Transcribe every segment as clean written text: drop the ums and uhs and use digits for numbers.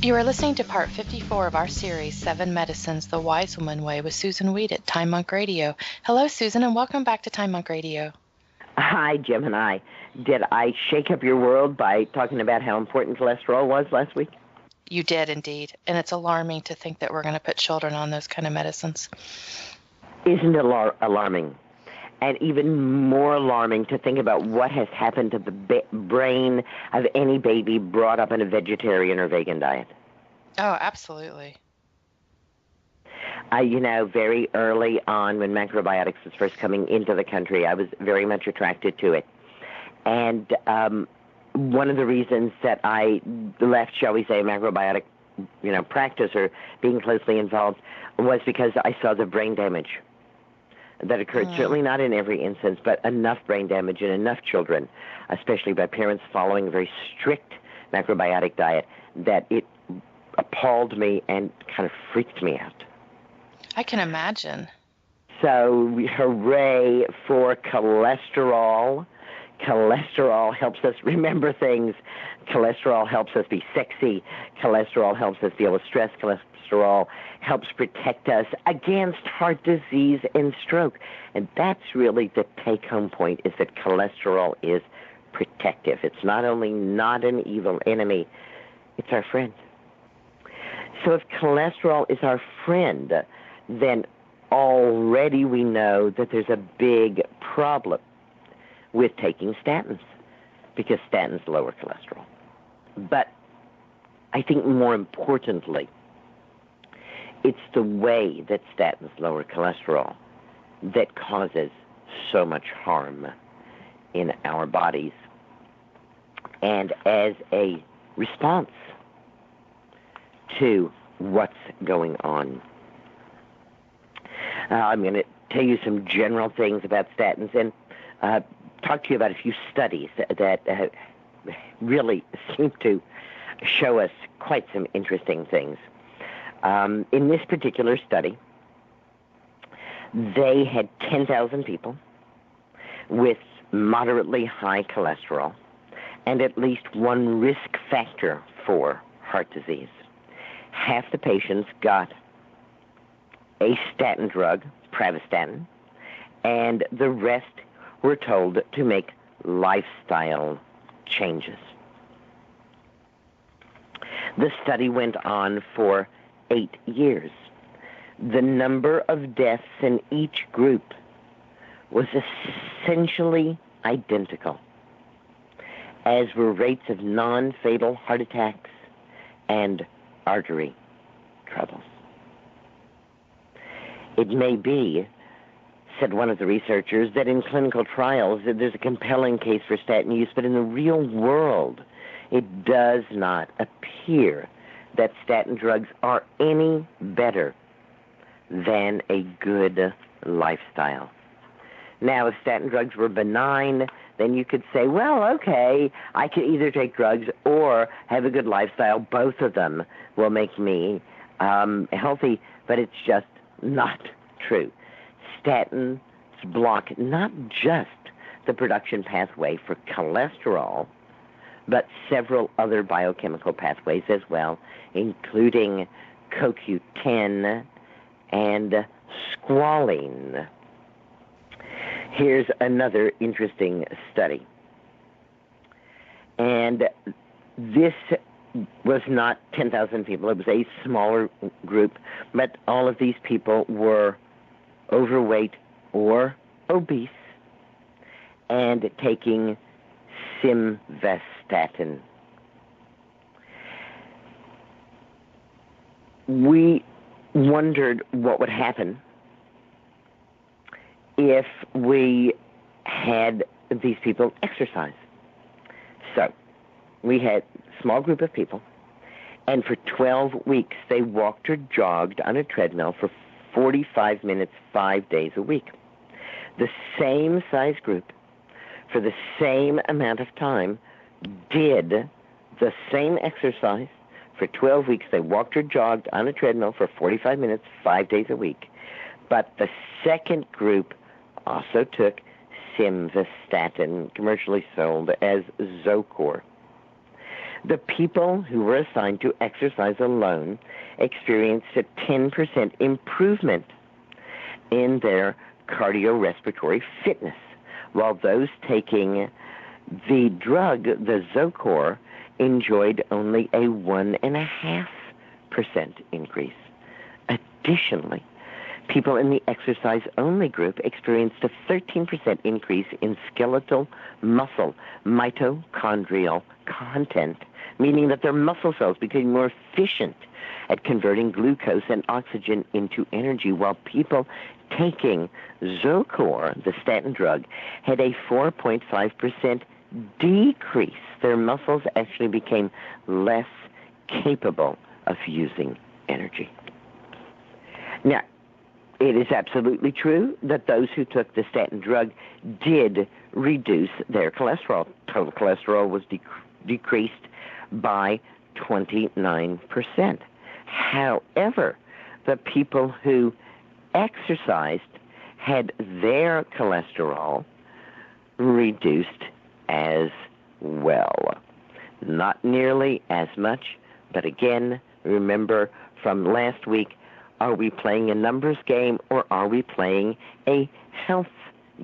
You are listening to part 54 of our series, 7 Medicines, The Wise Woman Way, with Susan Weed at Time Monk Radio. Hello, Susan, and welcome back to Time Monk Radio. Hi, Jim and I. Did I shake up your world by talking about how important cholesterol was last week? You did, indeed. And it's alarming to think that we're going to put children on those kind of medicines. Isn't it alarming? And even more alarming to think about what has happened to the brain of any baby brought up in a vegetarian or vegan diet. Oh, absolutely. Very early on when macrobiotics was first coming into the country, I was very much attracted to it. And one of the reasons that I left, shall we say, macrobiotic, practice or being closely involved was because I saw the brain damage that occurred, certainly not in every instance, but enough brain damage in enough children, especially by parents following a very strict macrobiotic diet, that it appalled me and kind of freaked me out. I can imagine. So, hooray for cholesterol. Cholesterol helps us remember things. Cholesterol helps us be sexy. Cholesterol helps us deal with stress. Cholesterol helps protect us against heart disease and stroke. And that's really the take-home point, is that cholesterol is protective. It's not only not an evil enemy, it's our friend. So if cholesterol is our friend, then already we know that there's a big problem with taking statins, because statins lower cholesterol. But I think more importantly, it's the way that statins lower cholesterol that causes so much harm in our bodies. And as a response to what's going on, I'm going to tell you some general things about statins and talk to you about a few studies that really seem to show us quite some interesting things. In this particular study, they had 10,000 people with moderately high cholesterol and at least one risk factor for heart disease. Half the patients got a statin drug, pravastatin, and the rest were told to make lifestyle changes. The study went on for 8 years. The number of deaths in each group was essentially identical, as were rates of non-fatal heart attacks and artery troubles. It may be, said one of the researchers, that in clinical trials there's a compelling case for statin use, but in the real world it does not appear that statin drugs are any better than a good lifestyle. Now, if statin drugs were benign, then you could say, well, okay, I can either take drugs or have a good lifestyle. Both of them will make me healthy, but it's just not true. Statins block not just the production pathway for cholesterol, but several other biochemical pathways as well, including CoQ10 and squalene. Here's another interesting study. And this was not 10,000 people. It was a smaller group, but all of these people were overweight or obese and taking simvastatin. We wondered what would happen if we had these people exercise. So we had a small group of people, and for 12 weeks they walked or jogged on a treadmill for 45 minutes, 5 days a week. The same size group, for the same amount of time, did the same exercise. For 12 weeks, they walked or jogged on a treadmill for 45 minutes, 5 days a week. But the second group also took simvastatin, commercially sold as Zocor. The people who were assigned to exercise alone experienced a 10% improvement in their cardiorespiratory fitness, while those taking the drug, the Zocor, enjoyed only a 1.5% increase. Additionally, people in the exercise-only group experienced a 13% increase in skeletal muscle mitochondrial content, meaning that their muscle cells became more efficient at converting glucose and oxygen into energy, while people taking Zocor, the statin drug, had a 4.5% decrease. Their muscles actually became less capable of using energy. Now, it is absolutely true that those who took the statin drug did reduce their cholesterol. Total cholesterol was decreased by 29%. However, the people who exercised had their cholesterol reduced as well. Not nearly as much, but again, remember from last week, are we playing a numbers game or are we playing a health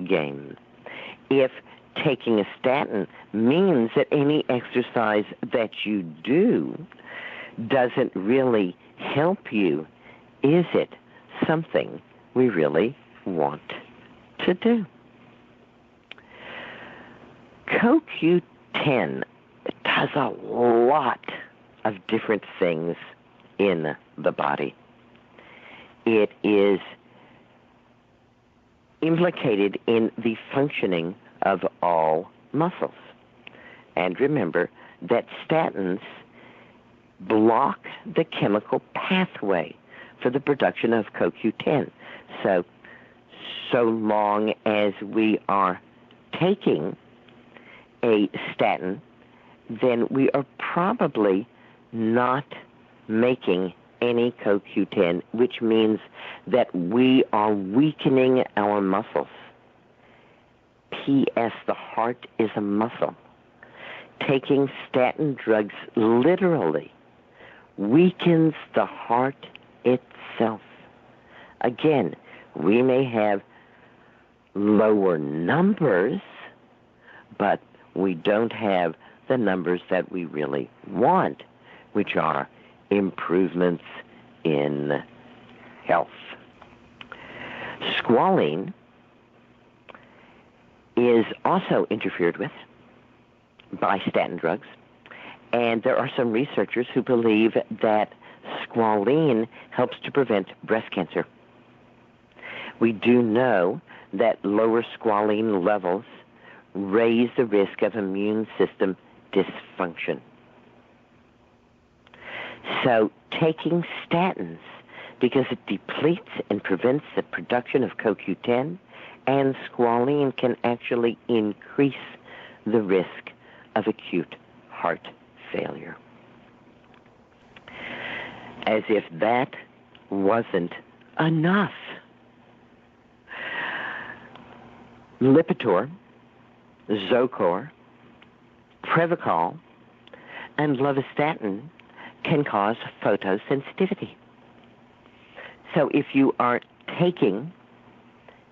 game? If taking a statin means that any exercise that you do doesn't really help you, is it something we really want to do? CoQ10 does a lot of different things in the body. It is implicated in the functioning of all muscles. And remember that statins block the chemical pathway for the production of CoQ10. So long as we are taking a statin, then we are probably not making any CoQ10, which means that we are weakening our muscles. P.S. The heart is a muscle. Taking statin drugs literally weakens the heart itself. Again, we may have lower numbers, but we don't have the numbers that we really want, which are improvements in health. Squalene is also interfered with by statin drugs, and there are some researchers who believe that squalene helps to prevent breast cancer. We do know that lower squalene levels raise the risk of immune system dysfunction. So taking statins, because it depletes and prevents the production of CoQ10, and squalene can actually increase the risk of acute heart failure. As if that wasn't enough, Lipitor, Zocor, Prevacol, and Lovastatin can cause photosensitivity. So if you are taking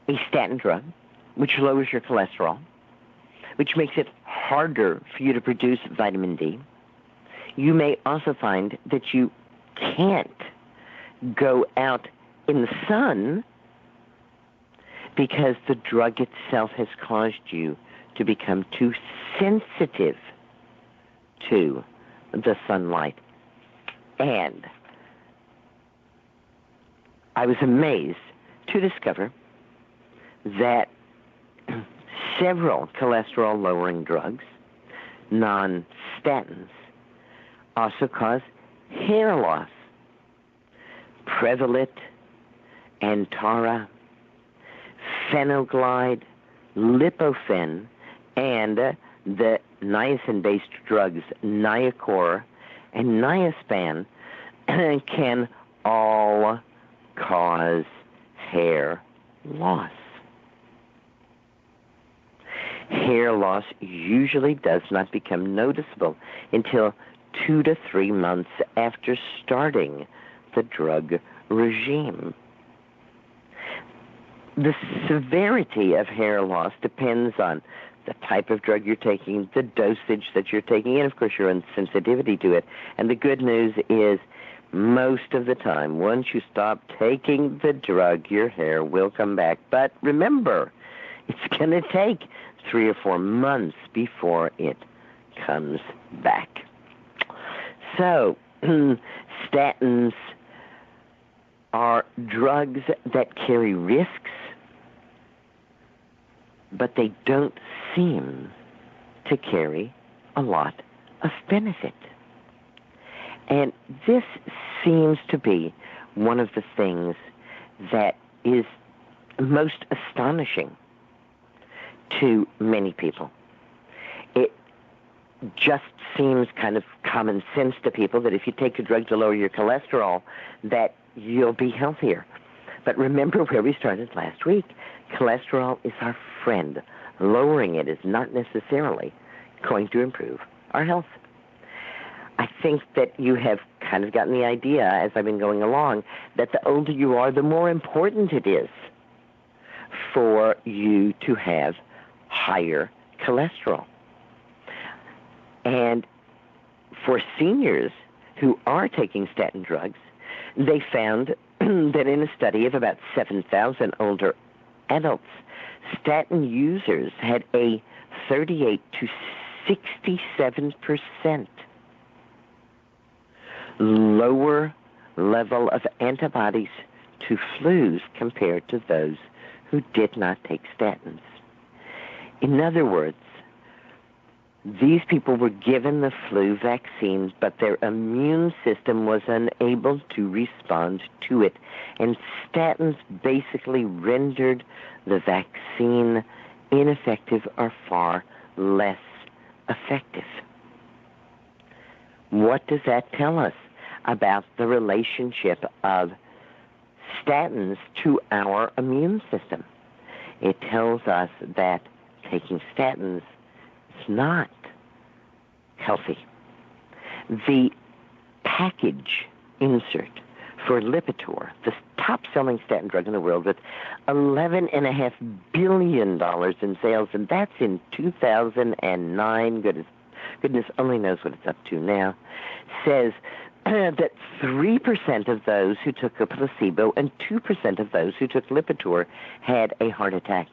a statin drug, which lowers your cholesterol, which makes it harder for you to produce vitamin D, you may also find that you can't go out in the sun because the drug itself has caused you to become too sensitive to the sunlight. And I was amazed to discover that several cholesterol-lowering drugs, non-statins, also cause hair loss. Prevolit, Antara, Phenoglide, Lipofen, and the niacin-based drugs Niacor and Niaspan can all cause hair loss. Hair loss usually does not become noticeable until 2 to 3 months after starting the drug regime. The severity of hair loss depends on the type of drug you're taking, the dosage that you're taking, and of course your own sensitivity to it. And the good news is most of the time, once you stop taking the drug, your hair will come back. But remember, it's going to take 3 or 4 months before it comes back. So, statins are drugs that carry risks, but they don't seem to carry a lot of benefit. And this seems to be one of the things that is most astonishing to many people. It just seems kind of common sense to people that if you take a drug to lower your cholesterol, that you'll be healthier. But remember where we started last week. Cholesterol is our friend. Lowering it is not necessarily going to improve our health. I think that you have kind of gotten the idea, as I've been going along, that the older you are, the more important it is for you to have higher cholesterol. And for seniors who are taking statin drugs, they found that in a study of about 7,000 older adults, statin users had a 38 to 67% lower level of antibodies to flus compared to those who did not take statins. In other words, these people were given the flu vaccine, but their immune system was unable to respond to it. And statins basically rendered the vaccine ineffective or far less effective. What does that tell us about the relationship of statins to our immune system? It tells us that taking statins is not healthy. The package insert for Lipitor, the top-selling statin drug in the world with $11.5 billion in sales, and that's in 2009, goodness only knows what it's up to now, says that 3% of those who took a placebo and 2% of those who took Lipitor had a heart attack.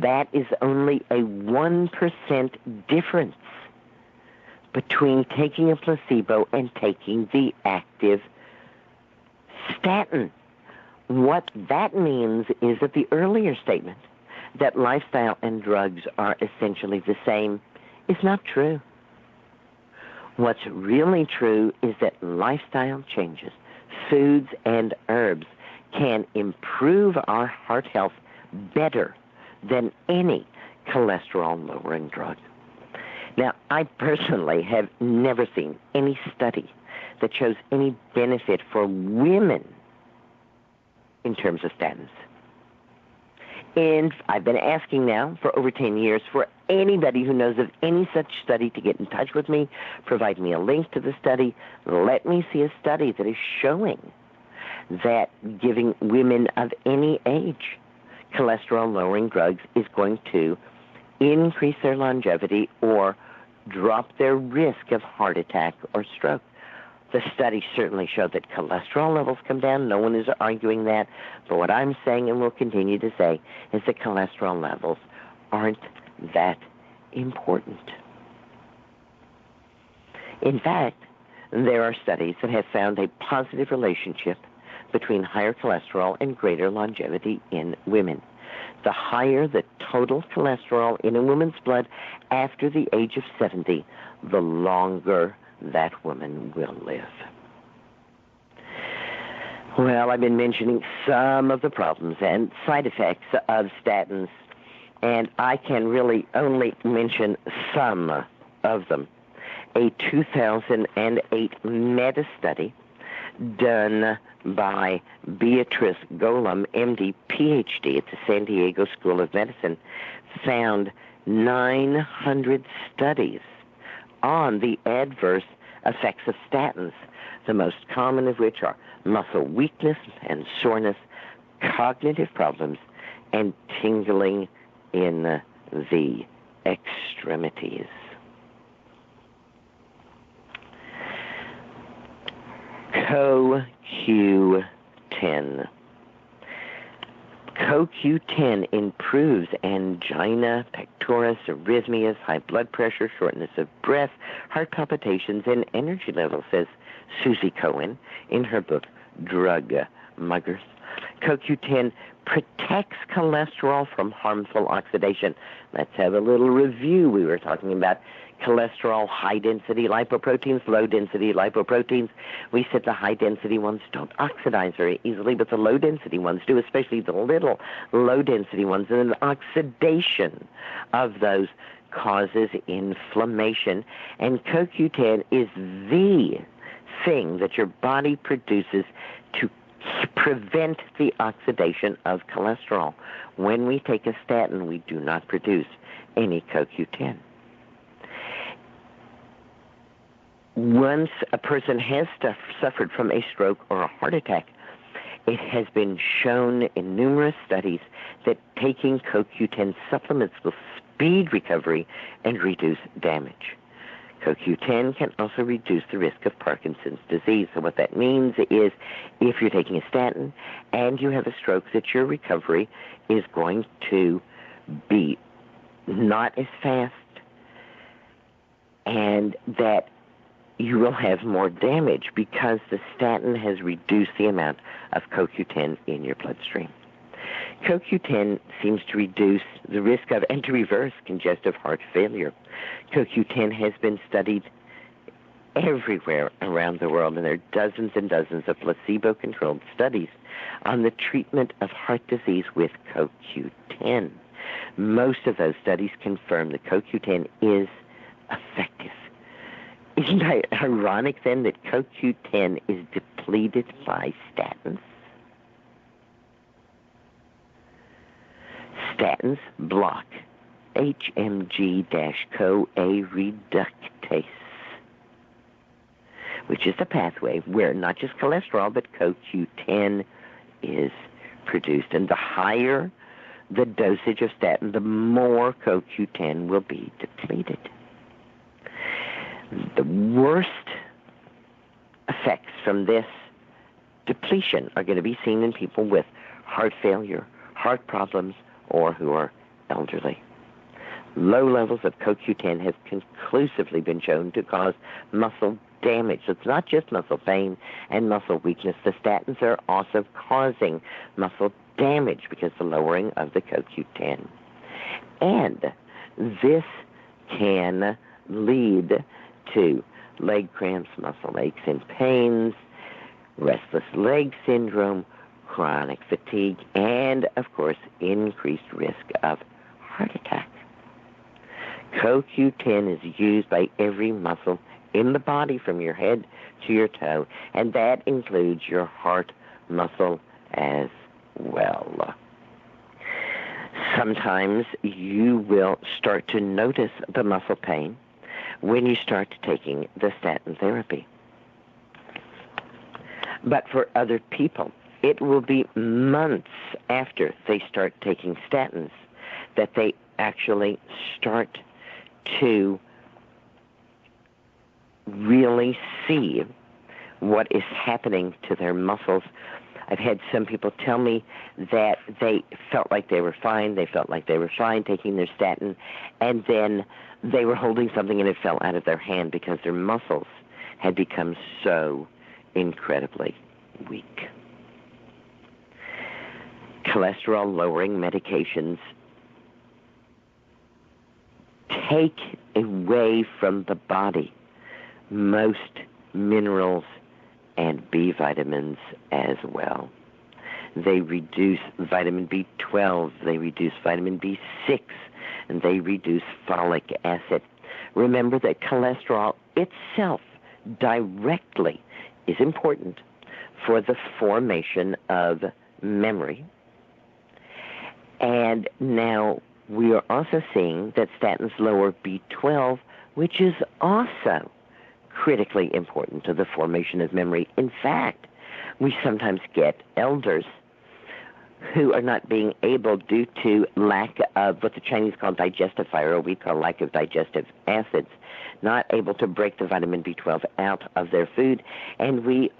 That is only a 1% difference between taking a placebo and taking the active statin. What that means is that the earlier statement that lifestyle and drugs are essentially the same is not true. What's really true is that lifestyle changes, foods and herbs, can improve our heart health better than any cholesterol-lowering drug. Now, I personally have never seen any study that shows any benefit for women in terms of statins. And I've been asking now for over 10 years for anybody who knows of any such study to get in touch with me, provide me a link to the study, let me see a study that is showing that giving women of any age cholesterol-lowering drugs is going to increase their longevity or drop their risk of heart attack or stroke. The studies certainly show that cholesterol levels come down. No one is arguing that. But what I'm saying and will continue to say is that cholesterol levels aren't that important. In fact, there are studies that have found a positive relationship between higher cholesterol and greater longevity in women. The higher the total cholesterol in a woman's blood after the age of 70, the longer that woman will live. Well, I've been mentioning some of the problems and side effects of statins, and I can really only mention some of them. A 2008 meta-study done by Beatrice Golem, MD, PhD at the San Diego School of Medicine, found 900 studies on the adverse effects of statins, the most common of which are muscle weakness and soreness, cognitive problems, and tingling in the extremities. CoQ10. CoQ10 improves angina pectoris, arrhythmias, high blood pressure, shortness of breath, heart palpitations, and energy levels, says Susie Cohen in her book, Drug Muggers. CoQ10 protects cholesterol from harmful oxidation. Let's have a little review. We were talking about cholesterol, high-density lipoproteins, low-density lipoproteins. We said the high-density ones don't oxidize very easily, but the low-density ones do, especially the little low-density ones. And an oxidation of those causes inflammation. And CoQ10 is the thing that your body produces to prevent the oxidation of cholesterol. When we take a statin, we do not produce any CoQ10. Once a person has suffered from a stroke or a heart attack, it has been shown in numerous studies that taking CoQ10 supplements will speed recovery and reduce damage. CoQ10 can also reduce the risk of Parkinson's disease. So what that means is if you're taking a statin and you have a stroke, that your recovery is going to be not as fast and that you will have more damage because the statin has reduced the amount of CoQ10 in your bloodstream. CoQ10 seems to reduce the risk of and to reverse congestive heart failure. CoQ10 has been studied everywhere around the world, and there are dozens and dozens of placebo-controlled studies on the treatment of heart disease with CoQ10. Most of those studies confirm that CoQ10 is effective. Isn't it ironic, then, that CoQ10 is depleted by statins? Statins block HMG-CoA reductase, which is the pathway where not just cholesterol, but CoQ10 is produced. And the higher the dosage of statin, the more CoQ10 will be depleted. The worst effects from this depletion are going to be seen in people with heart failure, heart problems, or who are elderly. Low levels of CoQ10 have conclusively been shown to cause muscle damage. So it's not just muscle pain and muscle weakness. The statins are also causing muscle damage because of the lowering of the CoQ10. And this can lead to leg cramps, muscle aches and pains, restless leg syndrome, chronic fatigue, and, of course, increased risk of heart attack. CoQ10 is used by every muscle in the body from your head to your toe, and that includes your heart muscle as well. Sometimes you will start to notice the muscle pain when you start taking the statin therapy. But for other people, it will be months after they start taking statins that they actually start to really see what is happening to their muscles. I've had some people tell me that they felt like they were fine, taking their statin, and then they were holding something and it fell out of their hand because their muscles had become so incredibly weak. Cholesterol-lowering medications take away from the body most minerals and B vitamins as well. They reduce vitamin B12, they reduce vitamin B6, and they reduce folic acid. Remember that cholesterol itself directly is important for the formation of memory. And now we are also seeing that statins lower B12, which is also critically important to the formation of memory. In fact, we sometimes get elders who are not being able, due to lack of what the Chinese call digestive fire, or we call lack of digestive acids, not able to break the vitamin B12 out of their food. And we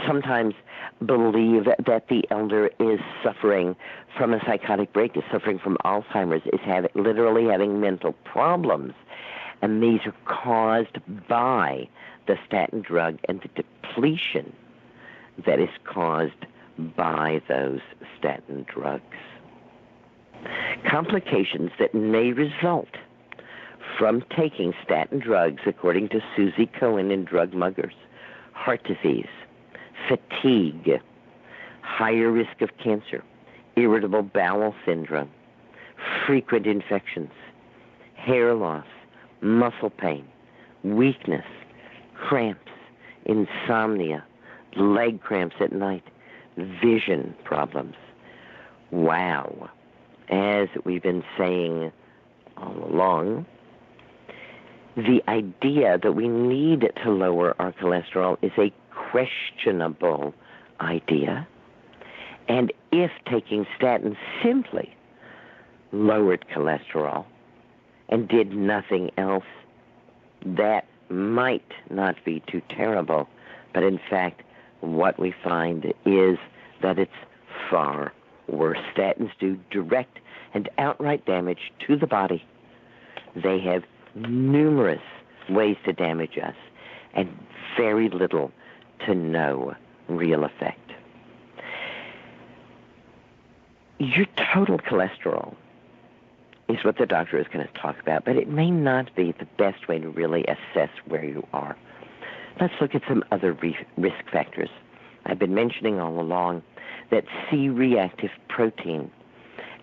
sometimes believe that the elder is suffering from a psychotic break, is suffering from Alzheimer's, is literally having mental problems. And these are caused by the statin drug and the depletion that is caused by those statin drugs. Complications that may result from taking statin drugs, according to Susie Cohen in Drug Muggers: heart disease, fatigue, higher risk of cancer, irritable bowel syndrome, frequent infections, hair loss, muscle pain, weakness, cramps, insomnia, leg cramps at night, vision problems. Wow. As we've been saying all along, the idea that we need to lower our cholesterol is a questionable idea. And if taking statins simply lowered cholesterol and did nothing else, that might not be too terrible. But in fact, what we find is that it's far worse. Statins do direct and outright damage to the body. They have numerous ways to damage us and very little to no real effect. Your total cholesterol is what the doctor is going to talk about, but it may not be the best way to really assess where you are. Let's look at some other risk factors. I've been mentioning all along that C-reactive protein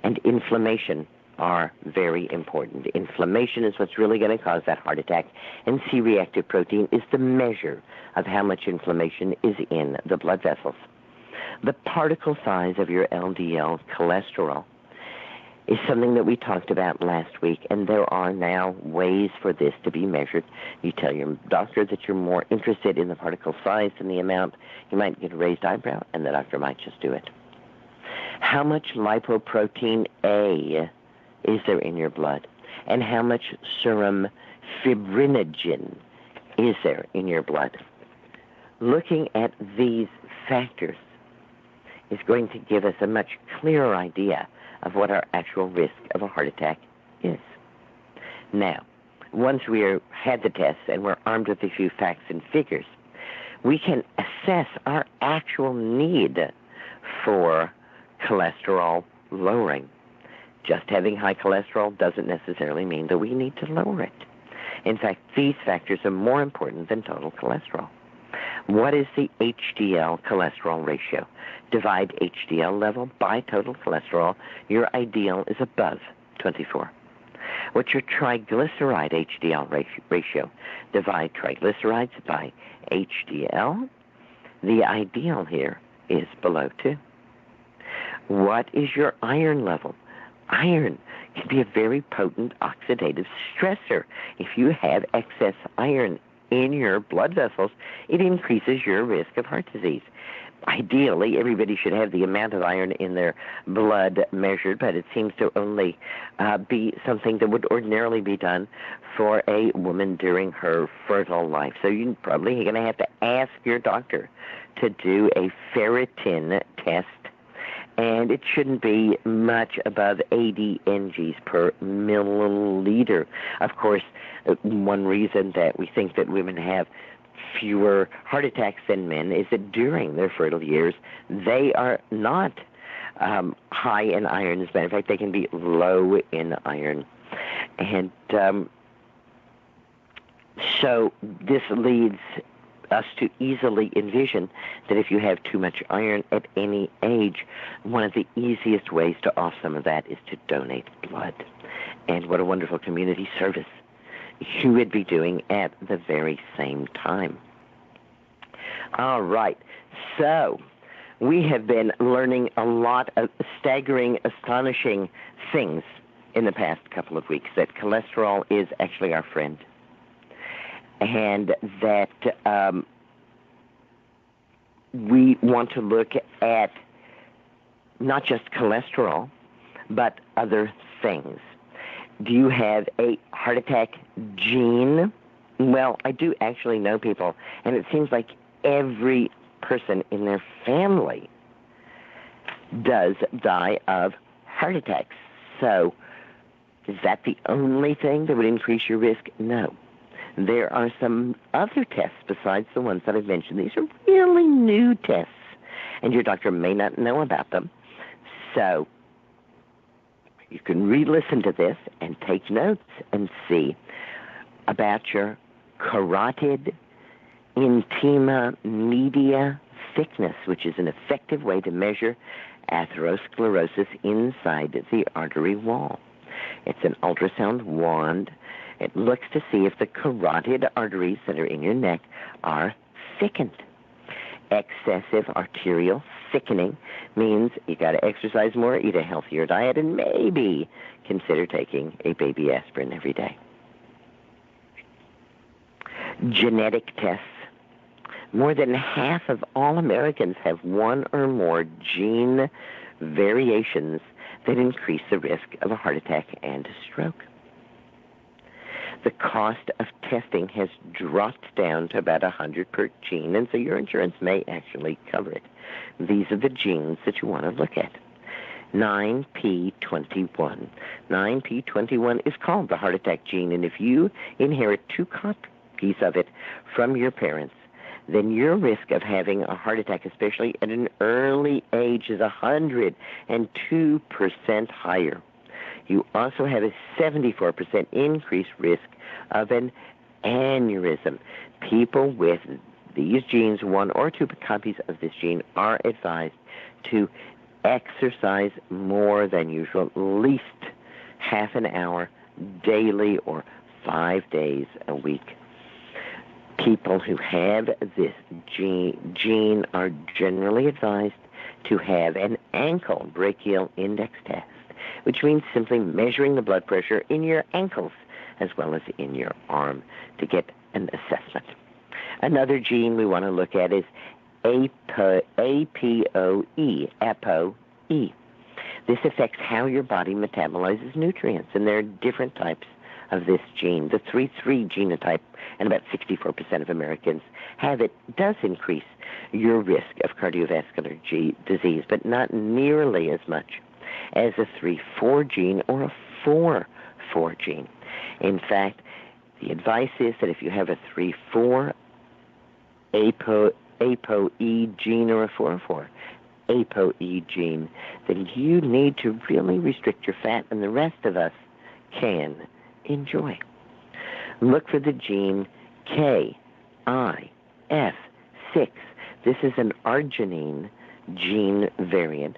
and inflammation are very important. Inflammation is what's really going to cause that heart attack, and C-reactive protein is the measure of how much inflammation is in the blood vessels. The particle size of your LDL cholesterol is something that we talked about last week, and there are now ways for this to be measured. You tell your doctor that you're more interested in the particle size than the amount. You might get a raised eyebrow, and the doctor might just do it. How much lipoprotein A is there in your blood? And how much serum fibrinogen is there in your blood? Looking at these factors is going to give us a much clearer idea of what our actual risk of a heart attack is. Now, once we've had the tests and we're armed with a few facts and figures, we can assess our actual need for cholesterol lowering. Just having high cholesterol doesn't necessarily mean that we need to lower it. In fact, these factors are more important than total cholesterol. What is the HDL cholesterol ratio? Divide HDL level by total cholesterol. Your ideal is above 24. What's your triglyceride HDL ratio? Divide triglycerides by HDL. The ideal here is below 2. What is your iron level? Iron can be a very potent oxidative stressor. If you have excess iron in your blood vessels, it increases your risk of heart disease. Ideally, everybody should have the amount of iron in their blood measured, but it seems to only be something that would ordinarily be done for a woman during her fertile life. So you're probably going to have to ask your doctor to do a ferritin test, and it shouldn't be much above 80 NGs per milliliter. Of course, one reason that we think that women have fewer heart attacks than men is that during their fertile years, they are not high in iron. As a matter of fact, they can be low in iron. And so this leads us to easily envision that if you have too much iron at any age, one of the easiest ways to off some of that is to donate blood. And what a wonderful community service you would be doing at the very same time. All right, so we have been learning a lot of staggering, astonishing things in the past couple of weeks, that cholesterol is actually our friend. and that we want to look at not just cholesterol, but other things. Do you have a heart attack gene? Well, I do actually know people, and it seems like every person in their family does die of heart attacks. So is that the only thing that would increase your risk? No. There are some other tests besides the ones that I've mentioned. These are really new tests, and your doctor may not know about them. So you can re-listen to this and take notes and see about your carotid intima media thickness, which is an effective way to measure atherosclerosis inside the artery wall. It's an ultrasound wand. It looks to see if the carotid arteries that are in your neck are thickened. Excessive arterial thickening means you got to exercise more, eat a healthier diet, and maybe consider taking a baby aspirin every day. Genetic tests. More than half of all Americans have one or more gene variations that increase the risk of a heart attack and a stroke. The cost of testing has dropped down to about $100 per gene, and so your insurance may actually cover it. These are the genes that you want to look at. 9p21. 9p21 is called the heart attack gene, and if you inherit 2 copies of it from your parents, then your risk of having a heart attack, especially at an early age, is 102% higher. You also have a 74% increased risk of an aneurysm. People with these genes, 1 or 2 copies of this gene, are advised to exercise more than usual, at least half an hour daily or 5 days a week. People who have this gene are generally advised to have an ankle brachial index test, which means simply measuring the blood pressure in your ankles as well as in your arm to get an assessment. Another gene we want to look at is ApoE, ApoE. This affects how your body metabolizes nutrients, and there are different types of this gene. The 3-3 genotype, and about 64% of Americans have it, does increase your risk of cardiovascular disease, but not nearly as much as a 3-4 gene or a 4-4 gene. In fact, the advice is that if you have a 3-4 ApoE gene or a 4-4 ApoE gene, then you need to really restrict your fat, and the rest of us can enjoy. Look for the gene KIF6. This is an arginine gene variant,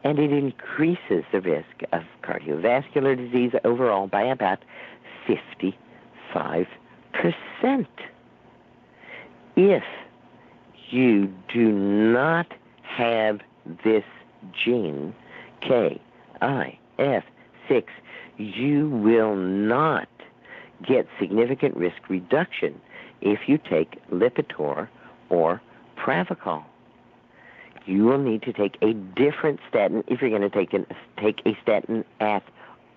and it increases the risk of cardiovascular disease overall by about 55%. If you do not have this gene, KIF6, you will not get significant risk reduction if you take Lipitor or Pravachol. You will need to take a different statin if you're going to take a statin at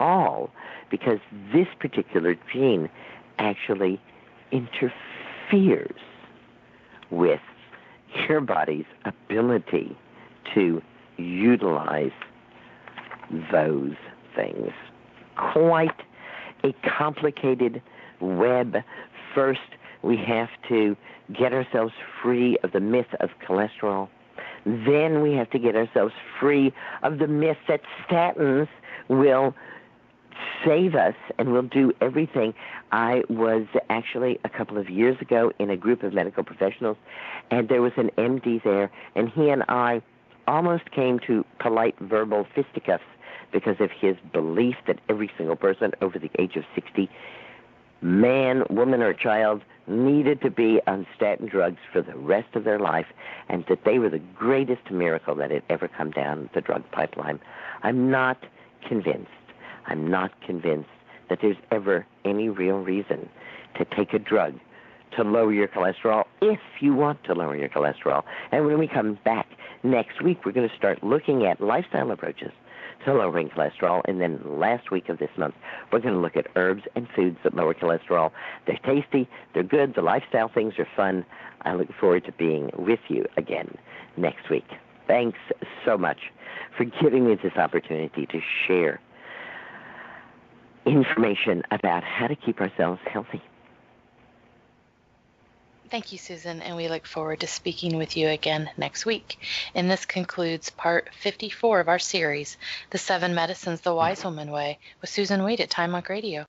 all, because this particular gene actually interferes with your body's ability to utilize those things. Quite a complicated web. First, we have to get ourselves free of the myth of cholesterol. Then we have to get ourselves free of the myth that statins will save us and will do everything. I was actually a couple of years ago in a group of medical professionals, and there was an MD there, and he and I almost came to polite verbal fisticuffs because of his belief that every single person over the age of 60, man, woman, or child, needed to be on statin drugs for the rest of their life, and that they were the greatest miracle that had ever come down the drug pipeline. I'm not convinced that there's ever any real reason to take a drug to lower your cholesterol if you want to lower your cholesterol. And when we come back next week, we're going to start looking at lifestyle approaches to lowering cholesterol. And then last week of this month, we're going to look at herbs and foods that lower cholesterol. They're tasty, they're good, the lifestyle things are fun. I look forward to being with you again next week. Thanks so much for giving me this opportunity to share information about how to keep ourselves healthy. Thank you, Susan, and we look forward to speaking with you again next week. And this concludes part 54 of our series, The 7 Medicines the Wise Woman Way, with Susan Wade at Time Monk Radio.